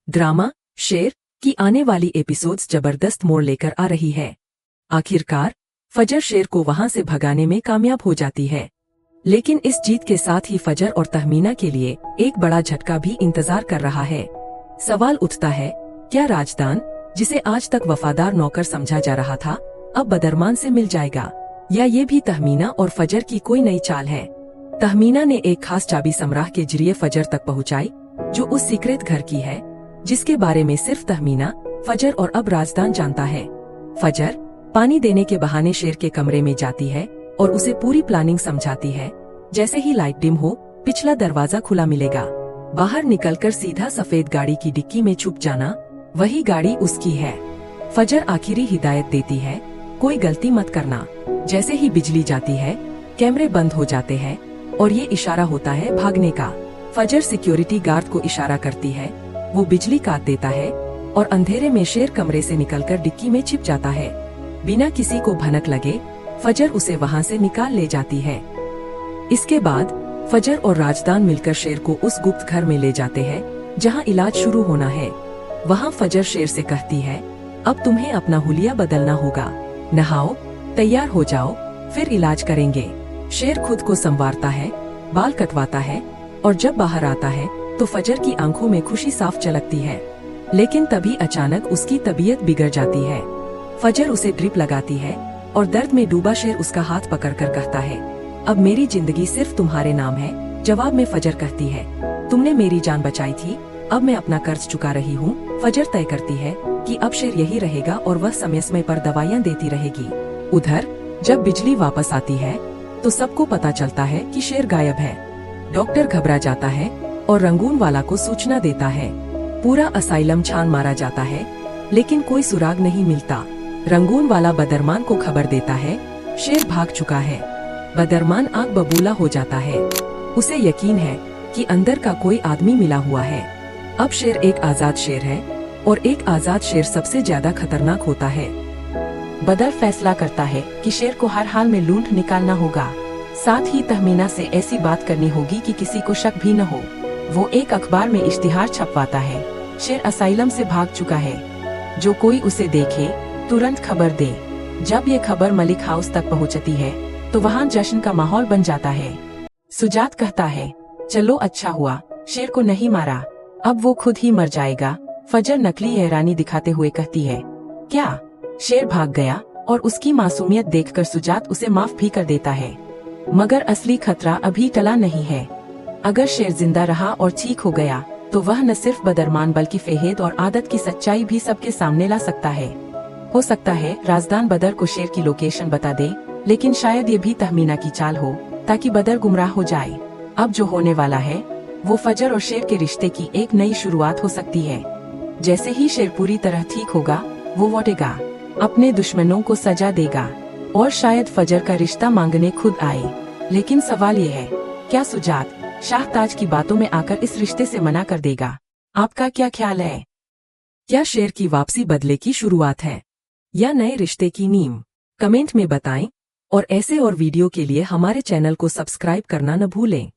Drama शेर की आने वाली एपिसोड्स जबरदस्त मोड़ लेकर आ रही है। आखिरकार फजर शेर को वहां से भगाने में कामयाब हो जाती है, लेकिन इस जीत के साथ ही फजर और तहमीना के लिए एक बड़ा झटका भी इंतजार कर रहा है। सवाल उठता है, क्या राजदान, जिसे आज तक वफादार नौकर समझा जा रहा था, अब बदरमान से मिल जाएगा, या ये भी तहमीना और फजर की कोई नई चाल है? तहमीना ने एक खास चाबी समराह के जरिए फजर तक पहुंचाई, जो उस सीक्रेट घर की है जिसके बारे में सिर्फ तहमीना, फजर और अब राजदान जानता है। फजर पानी देने के बहाने शेर के कमरे में जाती है और उसे पूरी प्लानिंग समझाती है। जैसे ही लाइट डिम हो, पिछला दरवाजा खुला मिलेगा। बाहर निकलकर सीधा सफेद गाड़ी की डिक्की में छुप जाना, वही गाड़ी उसकी है। फजर आखिरी हिदायत देती है, कोई गलती मत करना। जैसे ही बिजली जाती है, कैमरे बंद हो जाते हैं और ये इशारा होता है भागने का। फजर सिक्योरिटी गार्ड को इशारा करती है, वो बिजली काट देता है और अंधेरे में शेर कमरे से निकलकर डिक्की में छिप जाता है। बिना किसी को भनक लगे फजर उसे वहां से निकाल ले जाती है। इसके बाद फजर और राजदान मिलकर शेर को उस गुप्त घर में ले जाते हैं जहां इलाज शुरू होना है। वहां फजर शेर से कहती है, अब तुम्हें अपना हुलिया बदलना होगा, नहाओ, तैयार हो जाओ, फिर इलाज करेंगे। शेर खुद को संवारता है, बाल कटवाता है और जब बाहर आता है तो फजर की आंखों में खुशी साफ झलकती है। लेकिन तभी अचानक उसकी तबीयत बिगड़ जाती है। फजर उसे ड्रिप लगाती है और दर्द में डूबा शेर उसका हाथ पकड़कर कहता है, अब मेरी जिंदगी सिर्फ तुम्हारे नाम है। जवाब में फजर कहती है, तुमने मेरी जान बचाई थी, अब मैं अपना कर्ज चुका रही हूँ। फजर तय करती है कि अब शेर यही रहेगा और वह समय समय पर दवाइयाँ देती रहेगी। उधर जब बिजली वापस आती है तो सबको पता चलता है कि शेर गायब है। डॉक्टर घबरा जाता है और रंगून वाला को सूचना देता है। पूरा असाइलम छान मारा जाता है, लेकिन कोई सुराग नहीं मिलता। रंगून वाला बदरमान को खबर देता है, शेर भाग चुका है। बदरमान आग बबूला हो जाता है। उसे यकीन है कि अंदर का कोई आदमी मिला हुआ है। अब शेर एक आजाद शेर है और एक आजाद शेर सबसे ज्यादा खतरनाक होता है। बदर फैसला करता है कि शेर को हर हाल में लूट निकालना होगा। साथ ही तहमीना से ऐसी बात करनी होगी कि किसी को शक भी न हो। वो एक अखबार में इश्तिहार छपवाता है, शेर असाइलम से भाग चुका है, जो कोई उसे देखे तुरंत खबर दे। जब ये खबर मलिक हाउस तक पहुंचती है तो वहाँ जश्न का माहौल बन जाता है। सुजात कहता है, चलो अच्छा हुआ शेर को नहीं मारा, अब वो खुद ही मर जाएगा। फजर नकली हैरानी दिखाते हुए कहती है, क्या शेर भाग गया? और उसकी मासूमियत देखकर सुजात उसे माफ भी कर देता है, मगर असली खतरा अभी टला नहीं है। अगर शेर जिंदा रहा और ठीक हो गया तो वह न सिर्फ बदरमान बल्कि फेहेद और आदत की सच्चाई भी सबके सामने ला सकता है। हो सकता है राजदान बदर को शेर की लोकेशन बता दे, लेकिन शायद ये भी तहमीना की चाल हो ताकि बदर गुमराह हो जाए। अब जो होने वाला है वो फजर और शेर के रिश्ते की एक नई शुरुआत हो सकती है। जैसे ही शेर पूरी तरह ठीक होगा, वो लौटेगा, अपने दुश्मनों को सजा देगा और शायद फजर का रिश्ता मांगने खुद आए। लेकिन सवाल ये है, क्या सुजात शाहताज की बातों में आकर इस रिश्ते से मना कर देगा? आपका क्या ख्याल है? क्या शेर की वापसी बदले की शुरुआत है या नए रिश्ते की नींव? कमेंट में बताएं और ऐसे और वीडियो के लिए हमारे चैनल को सब्सक्राइब करना न भूलें।